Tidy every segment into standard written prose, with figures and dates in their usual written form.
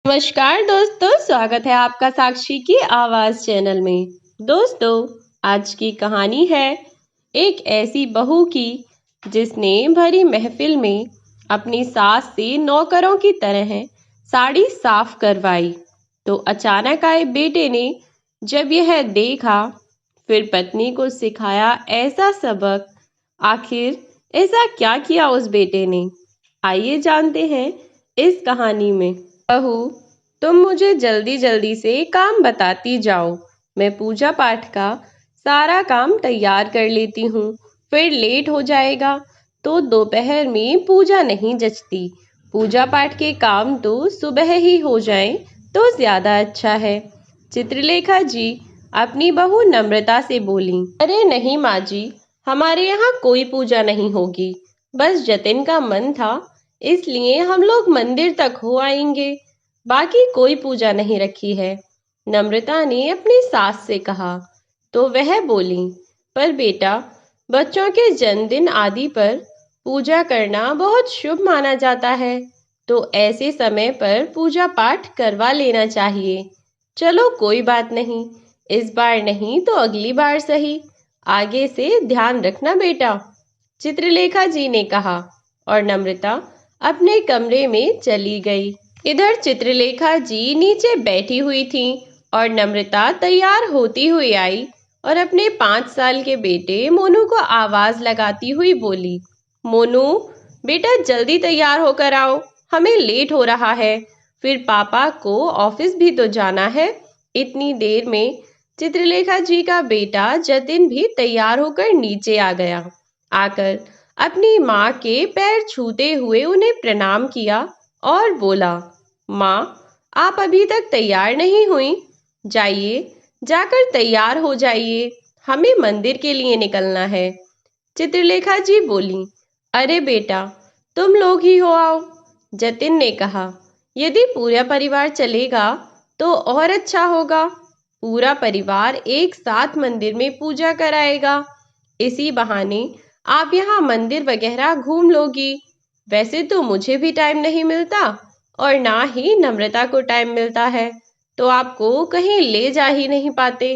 नमस्कार दोस्तों, स्वागत है आपका साक्षी की आवाज चैनल में। दोस्तों, आज की कहानी है एक ऐसी बहू की जिसने भरी महफिल में अपनी सास से नौकरों की तरह साड़ी साफ करवाई। तो अचानक आए बेटे ने जब यह देखा, फिर पत्नी को सिखाया ऐसा सबक। आखिर ऐसा क्या किया उस बेटे ने? आइए जानते हैं इस कहानी में। बहू, तुम मुझे जल्दी जल्दी से काम बताती जाओ। मैं पूजा पाठ का सारा काम तैयार कर लेती हूँ, फिर लेट हो जाएगा तो दोपहर में पूजा नहीं जचती। पूजा पाठ के काम तो सुबह ही हो जाएं तो ज्यादा अच्छा है। चित्रलेखा जी अपनी बहू नम्रता से बोली। अरे नहीं माँ जी, हमारे यहाँ कोई पूजा नहीं होगी। बस जतिन का मन था, इसलिए हम लोग मंदिर तक हो आएंगे। बाकी कोई पूजा नहीं रखी है, नम्रता ने अपनी सास से कहा। तो वह बोली, पर बेटा, बच्चों के जन्मदिन आदि पर पूजा करना बहुत शुभ माना जाता है, तो ऐसे समय पर पूजा पाठ करवा लेना चाहिए। चलो कोई बात नहीं, इस बार नहीं तो अगली बार सही। आगे से ध्यान रखना बेटा, चित्रलेखा जी ने कहा और नम्रता अपने कमरे में चली गई। इधर चित्रलेखा जी नीचे बैठी हुई थी और नम्रता तैयार होती हुई आई और अपने 5 साल के बेटे मोनू को आवाज लगाती हुई बोली, मोनू बेटा जल्दी तैयार होकर आओ, हमें लेट हो रहा है, फिर पापा को ऑफिस भी तो जाना है। इतनी देर में चित्रलेखा जी का बेटा जतिन भी तैयार होकर नीचे आ गया। आकर अपनी माँ के पैर छूते हुए उन्हें प्रणाम किया और बोला, माँ आप अभी तक तैयार नहीं हुई? जाइए, जाकर तैयार हो जाइए, हमें मंदिर के लिए निकलना है। चित्रलेखा जी बोली, अरे बेटा तुम लोग ही हो आओ। जतिन ने कहा, यदि पूरा परिवार चलेगा तो और अच्छा होगा। पूरा परिवार एक साथ मंदिर में पूजा कराएगा, इसी बहाने आप यहाँ मंदिर वगैरह घूम लोगी। वैसे तो मुझे भी टाइम नहीं मिलता और ना ही नम्रता को टाइम मिलता है, तो आपको कहीं ले जा ही नहीं पाते।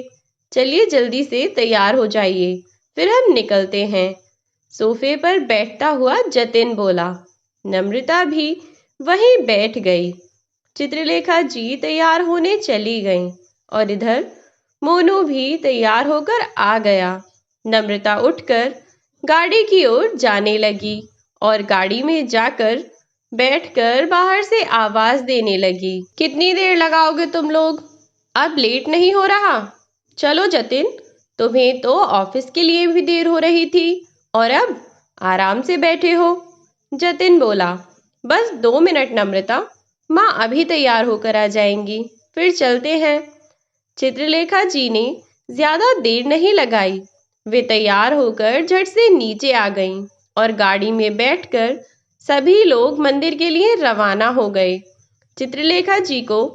चलिए जल्दी से तैयार हो जाइए, फिर हम निकलते हैं। सोफे पर बैठता हुआ जतिन बोला। नम्रता भी वहीं बैठ गई। चित्रलेखा जी तैयार होने चली गईं और इधर मोनू भी तैयार होकर आ गया। नम्रता उठकर गाड़ी की ओर जाने लगी और गाड़ी में जाकर बैठकर बाहर से आवाज देने लगी, कितनी देर लगाओगे तुम लोग? अब लेट नहीं हो रहा? चलो जतिन, तुम्हें तो ऑफिस के लिए भी देर हो रही थी और अब आराम से बैठे हो। जतिन बोला, बस 2 मिनट नम्रता, माँ अभी तैयार होकर आ जाएंगी, फिर चलते हैं। चित्रलेखा जी ने ज्यादा देर नहीं लगाई, वे तैयार होकर झट से नीचे आ गईं और गाड़ी में बैठकर सभी लोग मंदिर के लिए रवाना हो गए। चित्रलेखा जी को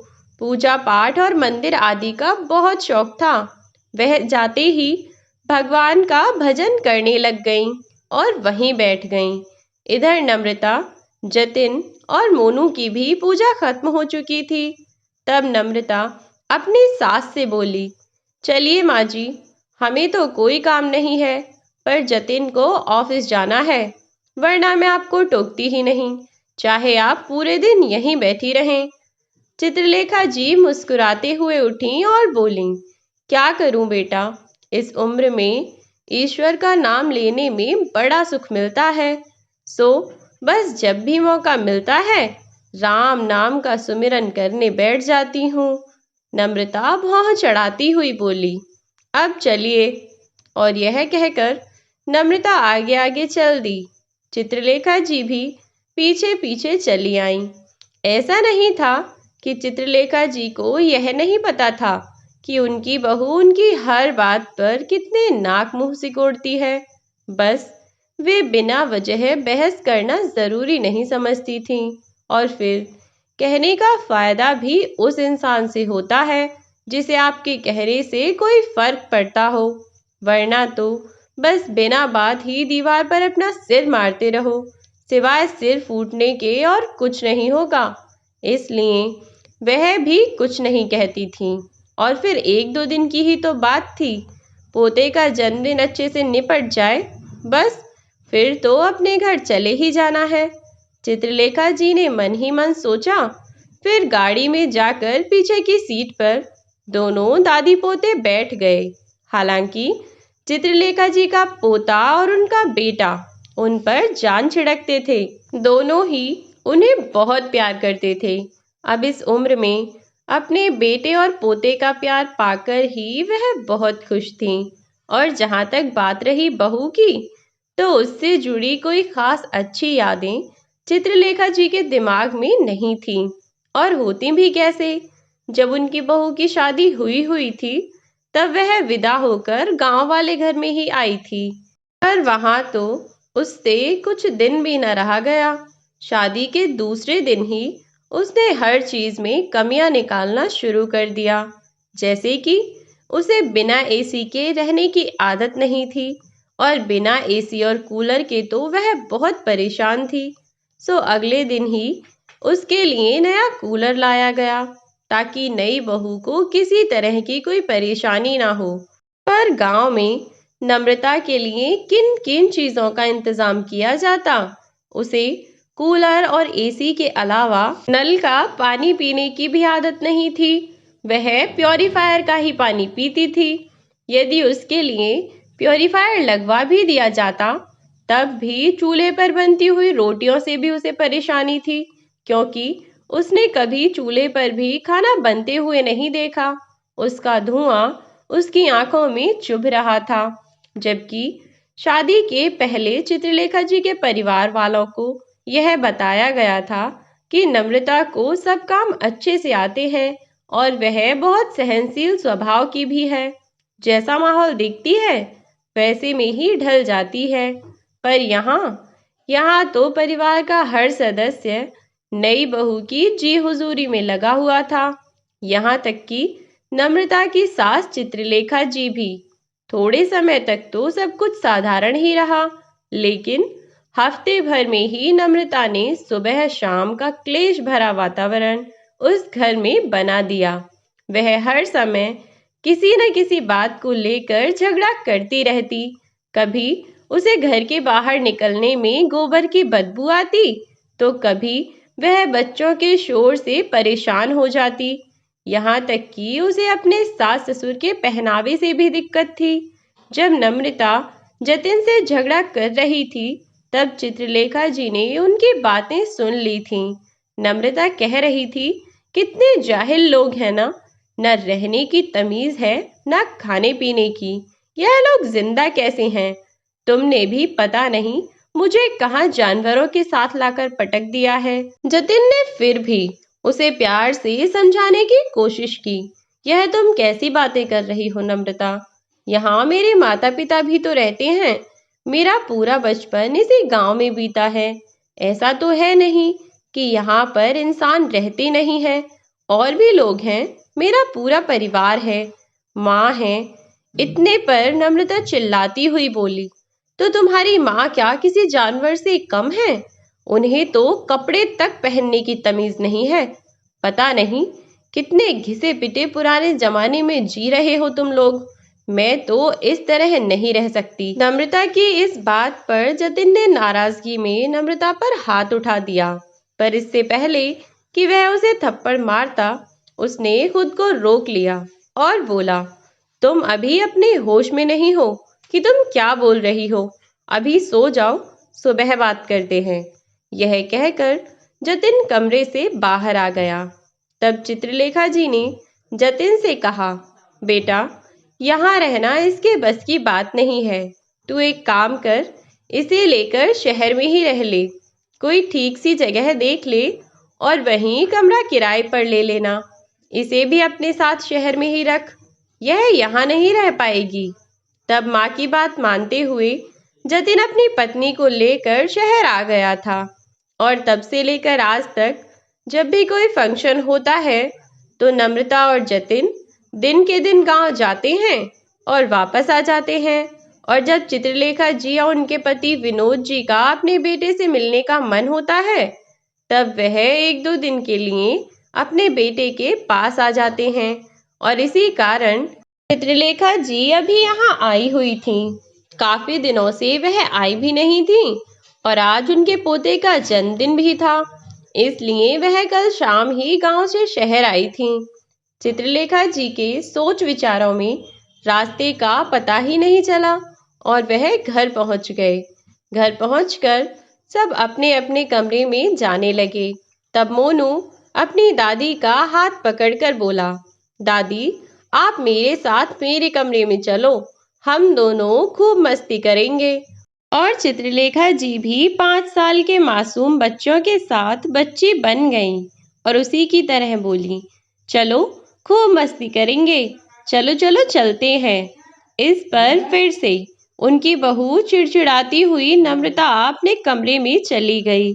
पूजा पाठ और मंदिर आदि का बहुत शौक था। वह जाते ही भगवान का भजन करने लग गईं और वहीं बैठ गईं। इधर नम्रता, जतिन और मोनू की भी पूजा खत्म हो चुकी थी। तब नम्रता अपनी सास से बोली, चलिए माँ जी, हमें तो कोई काम नहीं है, पर जतिन को ऑफिस जाना है, वरना मैं आपको टोकती ही नहीं, चाहे आप पूरे दिन यहीं बैठी रहें। चित्रलेखा जी मुस्कुराते हुए उठी और बोली, क्या करूं बेटा, इस उम्र में ईश्वर का नाम लेने में बड़ा सुख मिलता है, सो बस जब भी मौका मिलता है राम नाम का सुमिरन करने बैठ जाती हूँ। नम्रता भौं चढ़ाती हुई बोली, अब चलिए। और यह कहकर नम्रता आगे आगे चल दी। चित्रलेखा जी भी पीछे पीछे चली आईं। ऐसा नहीं था कि चित्रलेखा जी को यह नहीं पता था कि उनकी बहू उनकी हर बात पर कितने नाक मुंह सिकोड़ती है। बस वे बिना वजह बहस करना जरूरी नहीं समझती थीं, और फिर कहने का फायदा भी उस इंसान से होता है जिसे आपके कहने से कोई फर्क पड़ता हो, वरना तो बस बिना बात ही दीवार पर अपना सिर मारते रहो, सिवाय सिर फूटने के और कुछ नहीं होगा। इसलिए वह भी कुछ नहीं कहती थीं। और फिर 1-2 दिन की ही तो बात थी। पोते का जन्मदिन अच्छे से निपट जाए, बस फिर तो अपने घर चले ही जाना है। चित्रलेखा जी ने मन ही मन सोचा। फिर गाड़ी में जाकर पीछे की सीट पर दोनों दादी पोते बैठ गए। हालांकि चित्रलेखा जी का पोता और उनका बेटा उन पर जान छिड़कते थे। दोनों ही उन्हें बहुत प्यार करते थे। अब इस उम्र में अपने बेटे और पोते का प्यार पाकर ही वह बहुत खुश थीं। और जहाँ तक बात रही बहू की, तो उससे जुड़ी कोई खास अच्छी यादें चित्रलेखा जी के दिमाग में नहीं थीं। और होती भी कैसे, जब उनकी बहू की शादी हुई हुई थी, तब वह विदा होकर गांव वाले घर में ही आई थी। पर वहां तो उससे कुछ दिन भी न रहा गया। शादी के दूसरे दिन ही उसने हर चीज में कमियां निकालना शुरू कर दिया। जैसे कि उसे बिना एसी के रहने की आदत नहीं थी, और बिना एसी और कूलर के तो वह बहुत परेशान थी। सो अगले दिन ही उसके लिए नया कूलर लाया गया, ताकि नई बहू को किसी तरह की कोई परेशानी ना हो। पर गांव में नम्रता के लिए किन किन चीजों का इंतजाम किया जाता, उसे कूलर और एसी के अलावा नल का पानी पीने की भी आदत नहीं थी। वह प्योरीफायर का ही पानी पीती थी। यदि उसके लिए प्योरीफायर लगवा भी दिया जाता, तब भी चूल्हे पर बनती हुई रोटियों से भी उसे परेशानी थी, क्योंकि उसने कभी चूल्हे पर भी खाना बनते हुए नहीं देखा। उसका धुआं उसकी आंखों में चुभ रहा था। जबकि शादी के पहले चित्रलेखा जी के परिवार वालों को यह बताया गया था कि नम्रता को सब काम अच्छे से आते हैं और वह बहुत सहनशील स्वभाव की भी है। जैसा माहौल देखती है, वैसे में ही ढल जाती है। पर यहाँ तो परिवार का हर सदस्य नई बहू की जी हुजूरी में लगा हुआ था। यहाँ तक कि नम्रता की सास चित्रलेखा जी भी। थोड़े समय तक तो सब कुछ साधारण ही रहा, लेकिन हफ्ते भर में ही नम्रता ने सुबह शाम का क्लेश भरा वातावरण उस घर में बना दिया। वह हर समय किसी न किसी बात को लेकर झगड़ा करती रहती। कभी उसे घर के बाहर निकलने में गोबर की बदबू आती, तो कभी वह बच्चों के शोर से परेशान हो जाती। यहाँ तक कि उसे अपने सास ससुर के पहनावे से भी दिक्कत थी। जब नम्रता जतिन से झगड़ा कर रही थी, तब चित्रलेखा जी ने उनकी बातें सुन ली थीं। नम्रता कह रही थी, कितने जाहिल लोग हैं ना, न रहने की तमीज है, न खाने पीने की। यह लोग जिंदा कैसे हैं? तुमने भी पता नहीं मुझे कहाँ जानवरों के साथ लाकर पटक दिया है। जतिन ने फिर भी उसे प्यार से समझाने की कोशिश की। यह तुम कैसी बातें कर रही हो नम्रता? यहाँ मेरे माता पिता भी तो रहते हैं। मेरा पूरा बचपन इसी गांव में बीता है। ऐसा तो है नहीं कि यहाँ पर इंसान रहते नहीं है। और भी लोग हैं, मेरा पूरा परिवार है, माँ है। इतने पर नम्रता चिल्लाती हुई बोली, तो तुम्हारी माँ क्या किसी जानवर से कम है? उन्हें तो कपड़े तक पहनने की तमीज नहीं है। पता नहीं कितने घिसे पिटे पुराने जमाने में जी रहे हो तुम लोग। मैं तो इस तरह नहीं रह सकती। नम्रता की इस बात पर जतिन ने नाराजगी में नम्रता पर हाथ उठा दिया, पर इससे पहले कि वह उसे थप्पड़ मारता, उसने खुद को रोक लिया और बोला, तुम अभी अपने होश में नहीं हो कि तुम क्या बोल रही हो? अभी सो जाओ, सुबह बात करते हैं। यह कहकर जतिन कमरे से बाहर आ गया। तब चित्रलेखा जी ने जतिन से कहा, बेटा, यहाँ रहना इसके बस की बात नहीं है। तू एक काम कर, इसे लेकर शहर में ही रह ले। कोई ठीक सी जगह देख ले और वहीं कमरा किराए पर ले लेना। इसे भी अपने साथ शहर में ही रख, यह यहाँ नहीं रह पाएगी। तब माँ की बात मानते हुए जतिन अपनी पत्नी को लेकर शहर आ गया था। और तब से लेकर आज तक जब भी कोई फंक्शन होता है, तो नम्रता और जतिन दिन के दिन गांव जाते हैं और वापस आ जाते हैं। और जब चित्रलेखा जी और उनके पति विनोद जी का अपने बेटे से मिलने का मन होता है, तब वह 1-2 दिन के लिए अपने बेटे के पास आ जाते हैं और इसी कारण चित्रलेखा जी अभी यहाँ आई हुई थी। काफी दिनों से वह आई भी नहीं थी और आज उनके पोते का जन्मदिन भी था, इसलिए वह कल शाम ही गांव से शहर आई थी। चित्रलेखा जी के सोच विचारों में रास्ते का पता ही नहीं चला और वह घर पहुंच गए। घर पहुंचकर सब अपने अपने कमरे में जाने लगे। तब मोनू अपनी दादी का हाथ पकड़कर बोला, दादी आप मेरे साथ मेरे कमरे में चलो, हम दोनों खूब मस्ती करेंगे। और चित्रलेखा जी भी 5 साल के मासूम बच्चों के साथ बच्ची बन गईं और उसी की तरह बोली, चलो खूब मस्ती करेंगे, चलो चलो चलते हैं। इस पर फिर से उनकी बहू चिड़चिड़ाती हुई नम्रता अपने कमरे में चली गई।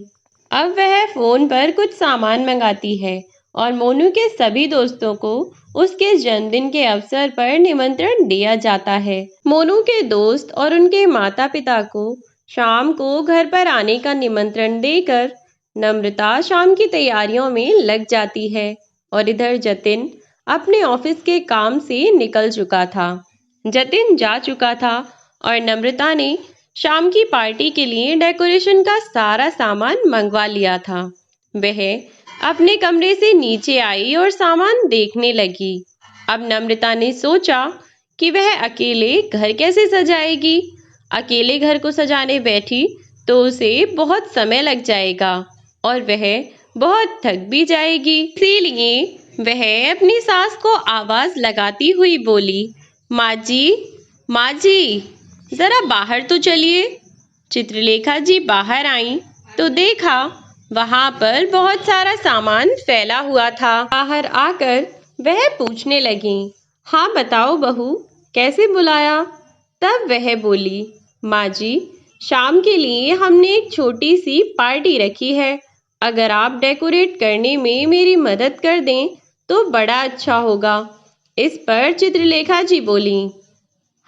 अब वह फोन पर कुछ सामान मंगाती है और मोनू के सभी दोस्तों को उसके जन्मदिन के अवसर पर निमंत्रण दिया जाता है। मोनू के दोस्त और उनके माता पिता को शाम को घर पर आने का निमंत्रण देकर नम्रता शाम की तैयारियों में लग जाती है और इधर जतिन अपने ऑफिस के काम से निकल चुका था। जतिन जा चुका था और नम्रता ने शाम की पार्टी के लिए डेकोरेशन का सारा सामान मंगवा लिया था। वह अपने कमरे से नीचे आई और सामान देखने लगी। अब नम्रता ने सोचा कि वह अकेले घर कैसे सजाएगी। अकेले घर को सजाने बैठी तो उसे बहुत समय लग जाएगा और वह बहुत थक भी जाएगी। इसीलिए वह अपनी सास को आवाज लगाती हुई बोली, माँ जी जरा बाहर तो चलिए। चित्रलेखा जी बाहर आई तो देखा वहां पर बहुत सारा सामान फैला हुआ था। बाहर आकर वह पूछने लगी, हाँ बताओ बहू, कैसे बुलाया? तब वह बोली, माँ जी शाम के लिए हमने एक छोटी सी पार्टी रखी है, अगर आप डेकोरेट करने में मेरी मदद कर दें तो बड़ा अच्छा होगा। इस पर चित्रलेखा जी बोली,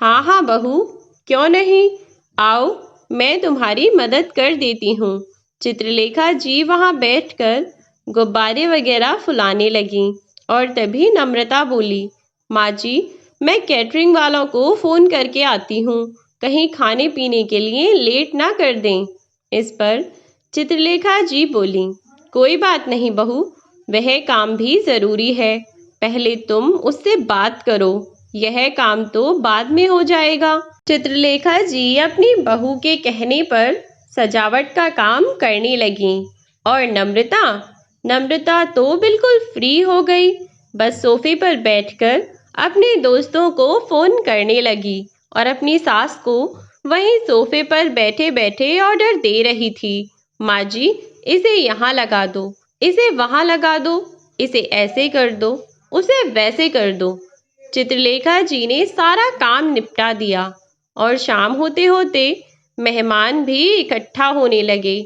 हाँ हाँ बहू, क्यों नहीं, आओ मैं तुम्हारी मदद कर देती हूँ। चित्रलेखा जी वहाँ बैठकर गुब्बारे वगैरह फुलाने लगीं और तभी नम्रता बोली, माँ जी मैं कैटरिंग वालों को फ़ोन करके आती हूँ, कहीं खाने पीने के लिए लेट ना कर दें। इस पर चित्रलेखा जी बोली, कोई बात नहीं बहू, वह काम भी ज़रूरी है, पहले तुम उससे बात करो, यह काम तो बाद में हो जाएगा। चित्रलेखा जी अपनी बहू के कहने पर सजावट का काम करने लगी और नम्रता तो बिल्कुल फ्री हो गई। बस सोफे पर बैठकर अपने दोस्तों को फोन करने लगी और अपनी सास को वहीं सोफे पर बैठे बैठे ऑर्डर दे रही थी, माँ जी इसे यहाँ लगा दो, इसे वहाँ लगा दो, इसे ऐसे कर दो, उसे वैसे कर दो। चित्रलेखा जी ने सारा काम निपटा दिया और शाम होते होते मेहमान भी इकट्ठा होने लगे।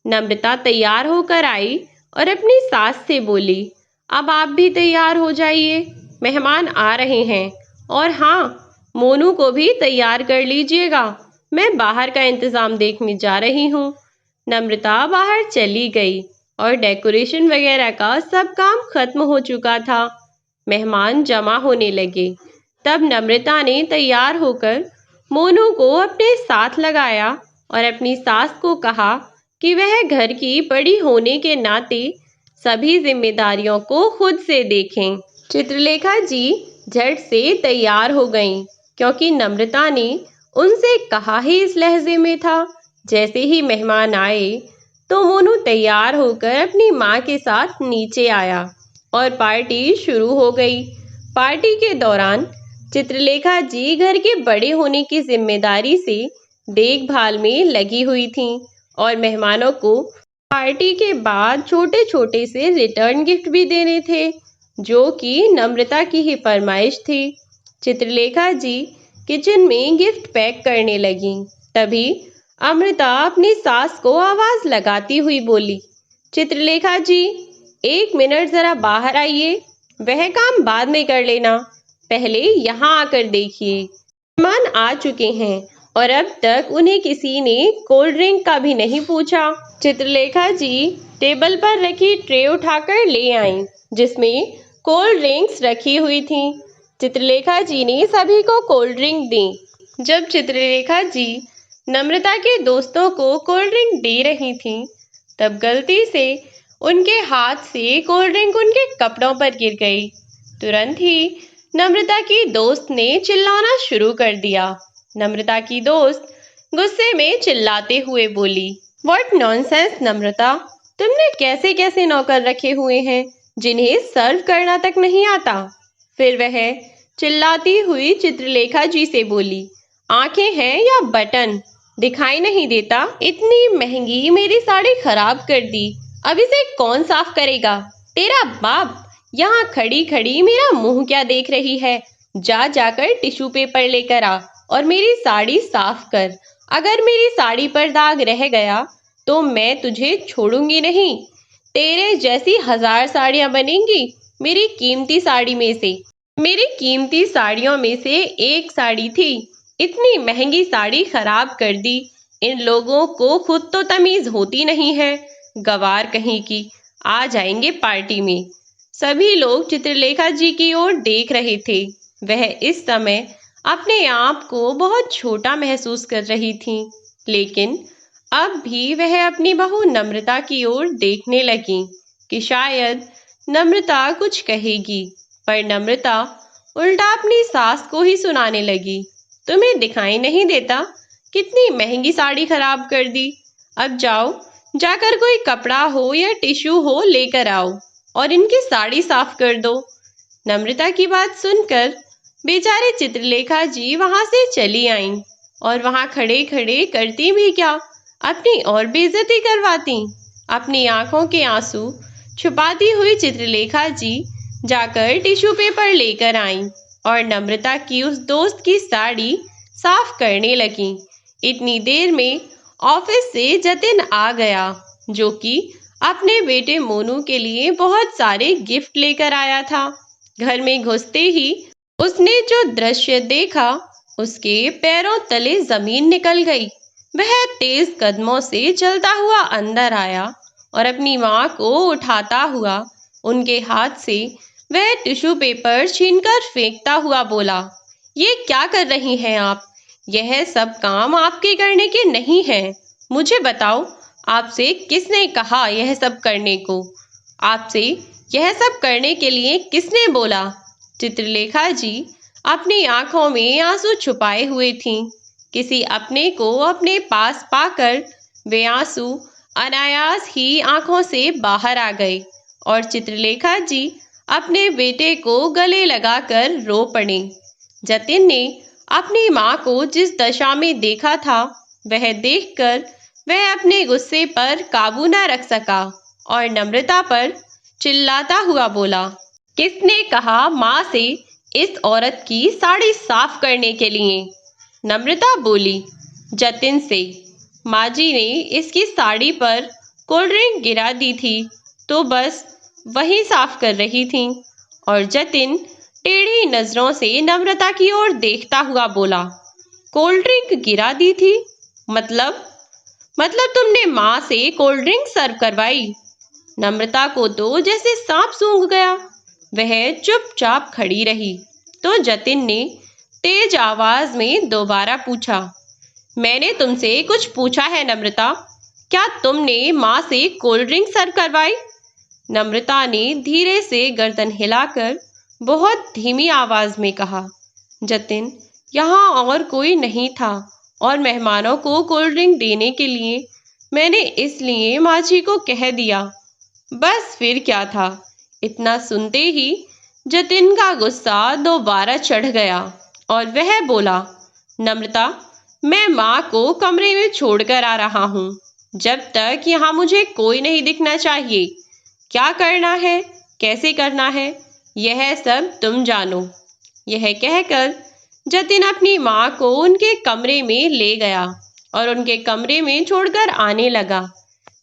नम्रता तैयार होकर आई और अपनी सास से बोली, अब आप भी तैयार हो जाइए, मेहमान आ रहे हैं। और हाँ, मोनू को भी तैयार कर लीजिएगा, मैं बाहर का इंतज़ाम देखने जा रही हूँ। नम्रता बाहर चली गई और डेकोरेशन वगैरह का सब काम खत्म हो चुका था। मेहमान जमा होने लगे। तब नम्रता ने तैयार होकर मोनू को अपने साथ लगाया और अपनी सास को कहा कि वह घर की बड़ी होने के नाते सभी जिम्मेदारियों को खुद से देखें। चित्रलेखा जी झट से तैयार हो गईं, क्योंकि नम्रता ने उनसे कहा ही इस लहजे में था। जैसे ही मेहमान आए तो मोनू तैयार होकर अपनी माँ के साथ नीचे आया और पार्टी शुरू हो गई। पार्टी के दौरान चित्रलेखा जी घर के बड़े होने की जिम्मेदारी से देखभाल में लगी हुई थीं और मेहमानों को पार्टी के बाद छोटे छोटे से रिटर्न गिफ्ट भी देने थे, जो कि नम्रता की ही फरमाइश थी। चित्रलेखा जी किचन में गिफ्ट पैक करने लगी। तभी अमृता अपनी सास को आवाज लगाती हुई बोली, चित्रलेखा जी 1 मिनट जरा बाहर आइए, वह काम बाद में कर लेना, पहले यहाँ आकर देखिए, मेहमान आ चुके हैं और अब तक उन्हें किसी ने कोल्ड ड्रिंक का भी नहीं पूछा। चित्रलेखा जी टेबल पर रखी ट्रे उठाकर ले आईं, जिसमें कोल्ड ड्रिंक्स रखी हुई थीं। चित्रलेखा जी ने सभी को कोल्ड ड्रिंक दी। जब चित्रलेखा जी नम्रता के दोस्तों को कोल्ड ड्रिंक दे रही थीं, तब गलती से उनके हाथ से कोल्ड ड्रिंक उनके कपड़ों पर गिर गई। तुरंत ही नम्रता की दोस्त ने चिल्लाना शुरू कर दिया। नम्रता की दोस्त गुस्से में चिल्लाते हुए बोली, व्हाट नॉनसेंस नम्रता, तुमने कैसे कैसे नौकर रखे हुए हैं जिन्हें सर्व करना तक नहीं आता। फिर वह चिल्लाती हुई चित्रलेखा जी से बोली, आंखें हैं या बटन, दिखाई नहीं देता। इतनी महंगी मेरी साड़ी खराब कर दी, अब इसे कौन साफ करेगा? तेरा बाप। यहाँ खड़ी खड़ी मेरा मुंह क्या देख रही है? जाकर टिश्यू पेपर लेकर आ और मेरी साड़ी साफ कर। अगर मेरी साड़ी पर दाग रह गया तो मैं तुझे छोड़ूंगी नहीं। तेरे जैसी 1000 साड़ियां बनेंगी मेरी कीमती साड़ी में से। मेरी कीमती साड़ियों में से एक साड़ी थी, इतनी महंगी साड़ी खराब कर दी। इन लोगों को खुद तो तमीज होती नहीं है, गवार कहीं की, आ जाएंगे पार्टी में। सभी लोग चित्रलेखा जी की ओर देख रहे थे। वह इस समय अपने आप को बहुत छोटा महसूस कर रही थी, लेकिन अब भी वह अपनी बहू नम्रता की ओर देखने लगी कि शायद नम्रता कुछ कहेगी, पर नम्रता उल्टा अपनी सास को ही सुनाने लगी। तुम्हें दिखाई नहीं देता कितनी महंगी साड़ी खराब कर दी? अब जाओ, जाकर कोई कपड़ा हो या टिश्यू हो लेकर आओ और इनकी साड़ी साफ कर दो। नम्रता की बात सुनकर बेचारे चित्रलेखा जी वहां से चली आईं और वहां खड़े खड़े करती भी क्या, अपनी और बेइज्जती करवाती। अपनी आंखों के आंसू छुपाती हुई चित्रलेखा जी जाकर टिश्यू पेपर लेकर आईं और नम्रता की उस दोस्त की साड़ी साफ करने लगी। इतनी देर में ऑफिस से जतिन आ गया, जो कि अपने बेटे मोनू के लिए बहुत सारे गिफ्ट लेकर आया था। घर में घुसते ही उसने जो दृश्य देखा, उसके पैरों तले जमीन निकल गई। वह तेज कदमों से चलता हुआ अंदर आया और अपनी माँ को उठाता हुआ उनके हाथ से वह टिश्यू पेपर छीनकर फेंकता हुआ बोला, ये क्या कर रही हैं आप? यह सब काम आपके करने के नहीं हैं। मुझे बताओ, आपसे किसने कहा यह सब करने को? आपसे यह सब करने के लिए किसने बोला? चित्रलेखा जी अपनी आंखों में आंसू छुपाए हुए थीं। किसी अपने को अपने पास पाकर वे आंसू अनायास ही आंखों से बाहर आ गए और चित्रलेखा जी अपने बेटे को गले लगाकर रो पड़े। जतिन ने अपनी माँ को जिस दशा में देखा था, वह देखकर वह अपने गुस्से पर काबू न रख सका और नम्रता पर चिल्लाता हुआ बोला, किसने कहा माँ से इस औरत की साड़ी साफ करने के लिए? नम्रता बोली, जतिन से। माँ जी ने इसकी साड़ी पर कोल्ड ड्रिंक गिरा दी थी तो बस वही साफ कर रही थी। और जतिन टेढ़ी नजरों से नम्रता की ओर देखता हुआ बोला, कोल्ड ड्रिंक गिरा दी थी? मतलब तुमने माँ से कोल्ड ड्रिंक सर्व करवाई? नम्रता को तो जैसे सांप सूंघ गया। वह चुपचाप खड़ी रही तो जतिन ने तेज आवाज में दोबारा पूछा, मैंने तुमसे कुछ पूछा है नम्रता, क्या तुमने माँ से कोल्ड ड्रिंक सर्व करवाई? नम्रता ने धीरे से गर्दन हिलाकर बहुत धीमी आवाज में कहा, जतिन, यहाँ और कोई नहीं था और मेहमानों को कोल्ड ड्रिंक देने के लिए मैंने इसलिए माँ जी को कह दिया, बस फिर क्या था। इतना सुनते ही जतिन का गुस्सा दोबारा चढ़ गया और वह बोला, नम्रता, मैं माँ को कमरे में छोड़कर आ रहा हूँ। जब तक यहाँ मुझे कोई नहीं दिखना चाहिए। क्या करना है, कैसे करना है, यह सब तुम जानो। यह कहकर जतिन अपनी माँ को उनके कमरे में ले गया और उनके कमरे में छोड़कर आने लगा।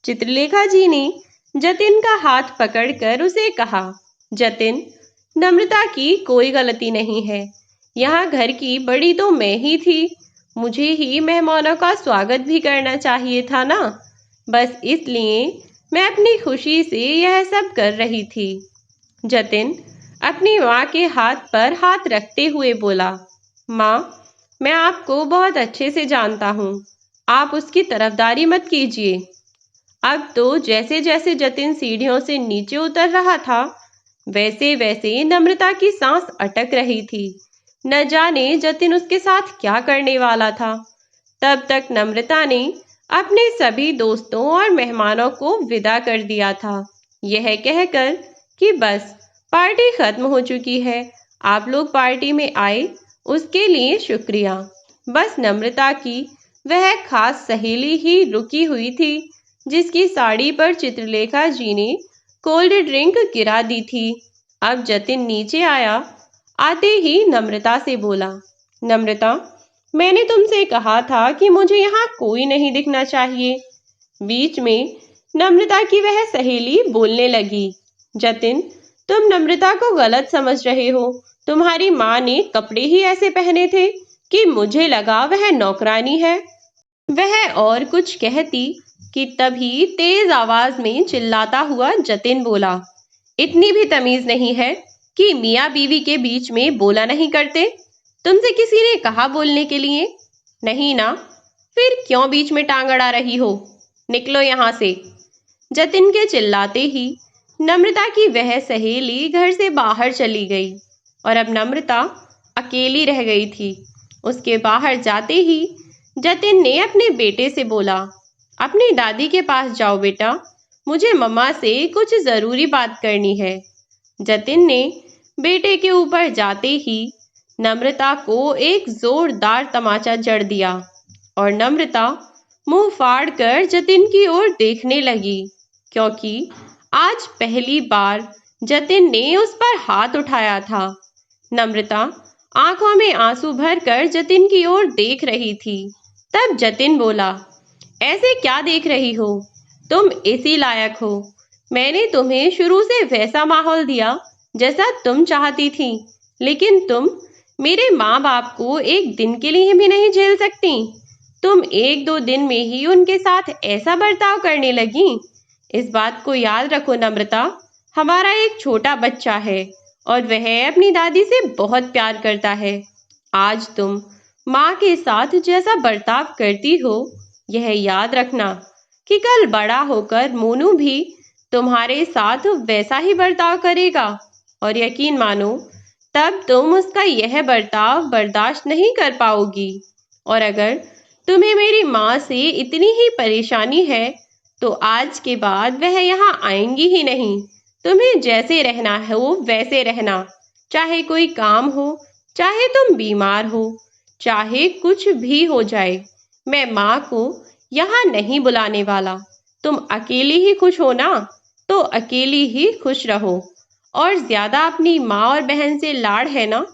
चित्रलेखा जी ने जतिन का हाथ पकड़कर उसे कहा, जतिन, नम्रता की कोई गलती नहीं है। यहाँ घर की बड़ी तो मैं ही थी। मुझे ही मेहमानों का स्वागत भी करना चाहिए था ना। बस इसलिए मैं अपनी खुशी से यह सब कर रही थी। जतिन अपनी माँ के हाथ पर हाथ रखते हुए बोला, माँ, मैं आपको बहुत अच्छे से जानता हूँ। आप उसकी तरफदारी मत कीजिए। अब तो जैसे जैसे जतिन सीढ़ियों से नीचे उतर रहा था, वैसे वैसे नम्रता की सांस अटक रही थी। न जाने जतिन उसके साथ क्या करने वाला था। तब तक नम्रता ने अपने सभी दोस्तों और मेहमानों को विदा कर दिया था, यह कहकर कि बस पार्टी खत्म हो चुकी है। आप लोग पार्टी में आए उसके लिए शुक्रिया। बस नम्रता की वह खास सहेली ही रुकी हुई थी, जिसकी साड़ी पर चित्रलेखा जी ने कोल्ड ड्रिंक गिरा दी थी। अब जतिन नीचे आया। आते ही नम्रता से बोला, नम्रता, मैंने तुमसे कहा था कि मुझे यहाँ कोई नहीं दिखना चाहिए। बीच में नम्रता की वह सहेली बोलने लगी, जतिन, तुम नम्रता को गलत समझ रहे हो। तुम्हारी माँ ने कपड़े ही ऐसे पहने थे कि मुझे लगा वह नौकरानी है। वह और कुछ कहती कि तभी तेज आवाज में चिल्लाता हुआ जतिन बोला, इतनी भी तमीज नहीं है कि मियाँ बीवी के बीच में बोला नहीं करते। तुमसे किसी ने कहा बोलने के लिए? नहीं ना? फिर क्यों बीच में टांग अड़ा रही हो? निकलो यहाँ से। जतिन के चिल्लाते ही नम्रता की वह सहेली घर से बाहर चली गई और अब नम्रता अकेली रह गई थी। उसके बाहर जाते ही जतिन ने अपने बेटे से बोला, अपनी दादी के पास जाओ बेटा, मुझे मम्मा से कुछ जरूरी बात करनी है। जतिन ने बेटे के ऊपर जाते ही नम्रता को एक जोरदार तमाचा जड़ दिया और नम्रता मुंह फाड़कर जतिन की ओर देखने लगी, क्योंकि आज पहली बार जतिन ने उस पर हाथ उठाया था। नम्रता आंखों में आंसू भरकर जतिन की ओर देख रही थी। तब जतिन बोला, ऐसे क्या देख रही हो? तुम इसी लायक हो। मैंने तुम्हें शुरू से वैसा माहौल दिया जैसा तुम चाहती थी, लेकिन तुम मेरे माँ बाप को एक दिन के लिए भी नहीं झेल सकती। तुम एक दो दिन में ही उनके साथ ऐसा बर्ताव करने लगी। इस बात को याद रखो नम्रता, हमारा एक छोटा बच्चा है और वह अपनी दादी से बहुत प्यार करता है। आज तुम माँ के साथ जैसा बर्ताव करती हो, यह याद रखना कि कल बड़ा होकर मोनू भी तुम्हारे साथ वैसा ही बर्ताव करेगा और यकीन मानो तब तुम उसका यह बर्ताव बर्दाश्त नहीं कर पाओगी। और अगर तुम्हें मेरी माँ से इतनी ही परेशानी है तो आज के बाद वह यहाँ आएंगी ही नहीं। तुम्हें जैसे रहना है वो वैसे रहना, चाहे कोई काम हो, चाहे तुम बीमार हो, चाहे कुछ भी हो जाए। मैं माँ को यहाँ नहीं बुलाने वाला। तुम अकेली ही खुश हो ना, तो अकेली ही खुश रहो। और ज्यादा अपनी माँ और बहन से लाड़ है ना,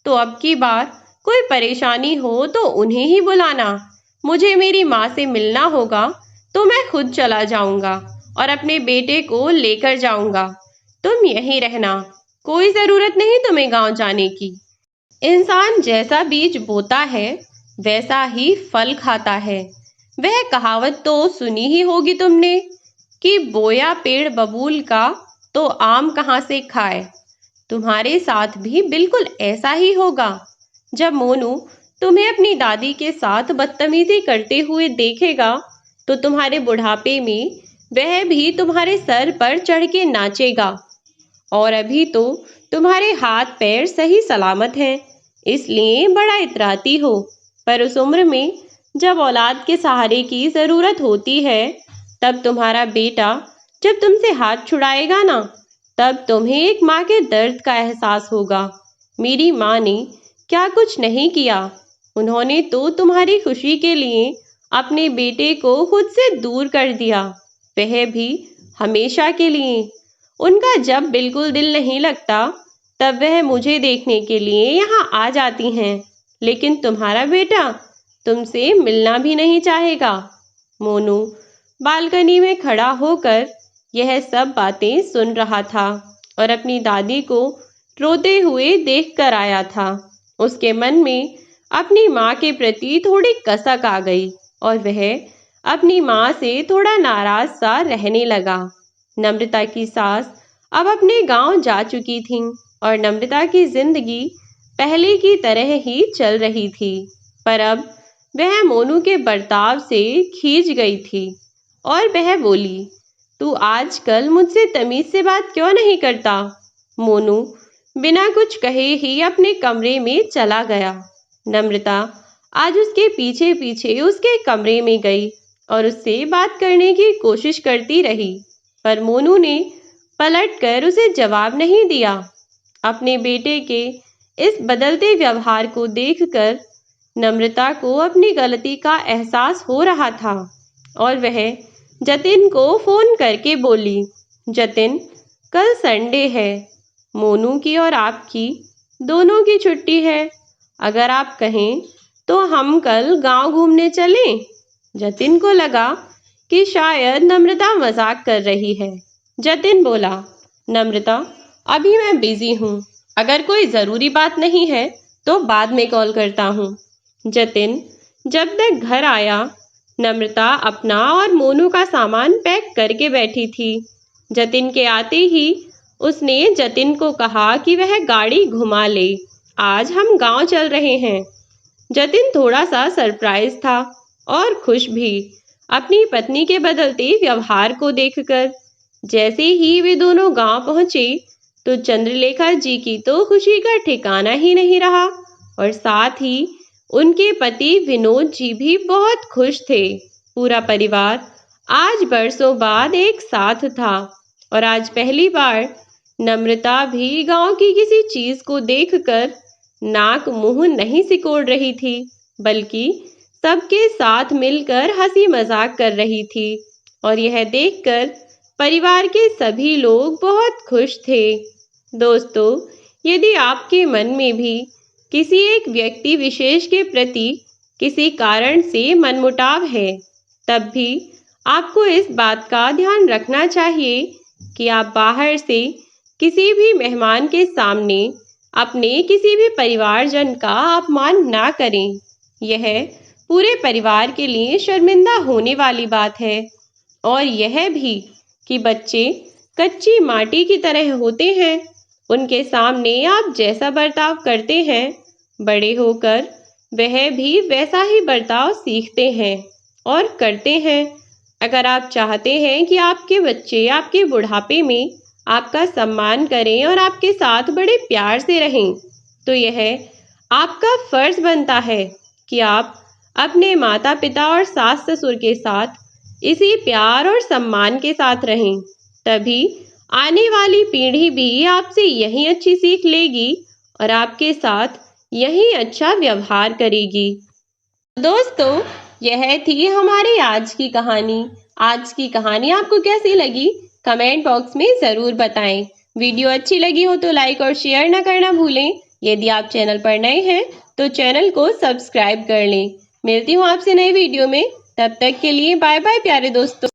तो अब की बार कोई परेशानी हो तो उन्हें ही बुलाना। मुझे मेरी माँ से मिलना होगा तो मैं खुद चला जाऊंगा और अपने बेटे को लेकर जाऊंगा। तुम यहीं रहना, कोई जरूरत नहीं तुम्हें गांव जाने की। इंसान जैसा बीज बोता है वैसा ही फल खाता है। वह कहावत तो सुनी ही होगी तुमने कि बोया पेड़ बबूल का तो आम कहाँ से खाए। तुम्हारे साथ भी बिल्कुल ऐसा ही होगा। जब मोनू तुम्हें अपनी दादी के साथ बदतमीजी करते हुए देखेगा तो तुम्हारे बुढ़ापे में वह भी तुम्हारे सर पर चढ़ के नाचेगा। और अभी तो तुम्हारे हाथ पैर सही सलामत हैं, इसलिए बड़ा इतराती हो। पर उस उम्र में जब औलाद के सहारे की जरूरत होती है, तब तुम्हारा बेटा जब तुमसे हाथ छुड़ाएगा ना, तब तुम्हें एक माँ के दर्द का एहसास होगा। मेरी माँ ने क्या कुछ नहीं किया। उन्होंने तो तुम्हारी खुशी के लिए अपने बेटे को खुद से दूर कर दिया, वह भी हमेशा के लिए। उनका जब बिल्कुल दिल नहीं लगता तब वह मुझे देखने के लिए यहाँ आ जाती हैं, लेकिन तुम्हारा बेटा तुमसे मिलना भी नहीं चाहेगा। मोनू बालकनी में खड़ा होकर यह सब बातें सुन रहा था और अपनी दादी को रोते हुए देख कर आया था। उसके मन में अपनी माँ के प्रति थोड़ी कसक आ गई और वह अपनी माँ से थोड़ा नाराज सा रहने लगा। नम्रता की सास अब अपने गांव जा चुकी थीं और नम्रता की जिंदगी पहले की तरह ही चल रही थी, पर अब वह मोनू के बर्ताव से खींच गई थी और वह बोली, तू आजकल मुझसे तमीज से बात क्यों नहीं करता? मोनू बिना कुछ कहे ही अपने कमरे में चला गया। नम्रता आज उसके पीछे पीछे उसके कमरे में गई और उससे बात करने की कोशिश करती रही, पर मोनू ने पलटकर उसे जवाब नहीं दिया। अपने बेटे के इस बदलते व्यवहार को देखकर नम्रता को अपनी गलती का एहसास हो रहा था और वह जतिन को फोन करके बोली, जतिन, कल संडे है, मोनू की और आपकी दोनों की छुट्टी है। अगर आप कहें तो हम कल गांव घूमने चलें। जतिन को लगा कि शायद नम्रता मजाक कर रही है। जतिन बोला, नम्रता, अभी मैं बिजी हूँ, अगर कोई ज़रूरी बात नहीं है तो बाद में कॉल करता हूँ। जतिन जब तक घर आया, नम्रता अपना और मोनू का सामान पैक करके बैठी थी। जतिन के आते ही उसने जतिन को कहा कि वह गाड़ी घुमा ले, आज हम गांव चल रहे हैं। जतिन थोड़ा सा सरप्राइज था और खुश भी, अपनी पत्नी के बदलते व्यवहार को देखकर। जैसे ही वे दोनों गांव पहुंचे तो चंद्रलेखा जी की तो खुशी का ठिकाना ही नहीं रहा और साथ ही उनके पति विनोद जी भी बहुत खुश थे। पूरा परिवार आज बरसों बाद एक साथ था और आज पहली बार नम्रता भी गांव की किसी चीज को देखकर नाक मुंह नहीं सिकोड़ रही थी, बल्कि सबके साथ मिलकर हंसी मजाक कर रही थी और यह देखकर परिवार के सभी लोग बहुत खुश थे। दोस्तों, यदि आपके मन में भी किसी एक व्यक्ति विशेष के प्रति किसी कारण से मनमुटाव है, तब भी आपको इस बात का ध्यान रखना चाहिए कि आप बाहर से किसी भी मेहमान के सामने अपने किसी भी परिवारजन का अपमान ना करें। यह पूरे परिवार के लिए शर्मिंदा होने वाली बात है और यह भी कि बच्चे कच्ची माटी की तरह होते हैं, उनके सामने आप जैसा बर्ताव करते हैं, बड़े होकर वह भी वैसा ही बर्ताव सीखते हैं और करते हैं। अगर आप चाहते हैं कि आपके बच्चे आपके बुढ़ापे में आपका सम्मान करें और आपके साथ बड़े प्यार से रहें, तो यह आपका फर्ज बनता है कि आप अपने माता पिता और सास ससुर के साथ इसी प्यार और सम्मान के साथ रहें। तभी आने वाली पीढ़ी भी आपसे यही अच्छी सीख लेगी और आपके साथ यही अच्छा व्यवहार करेगी। दोस्तों, यह थी हमारी आज की कहानी। आज की कहानी आपको कैसी लगी कमेंट बॉक्स में ज़रूर बताएं। वीडियो अच्छी लगी हो तो लाइक और शेयर ना करना भूलें। यदि आप चैनल पर नए हैं तो चैनल को सब्सक्राइब कर लें। मिलती हूँ आपसे नई वीडियो में, तब तक के लिए बाय बाय प्यारे दोस्तों।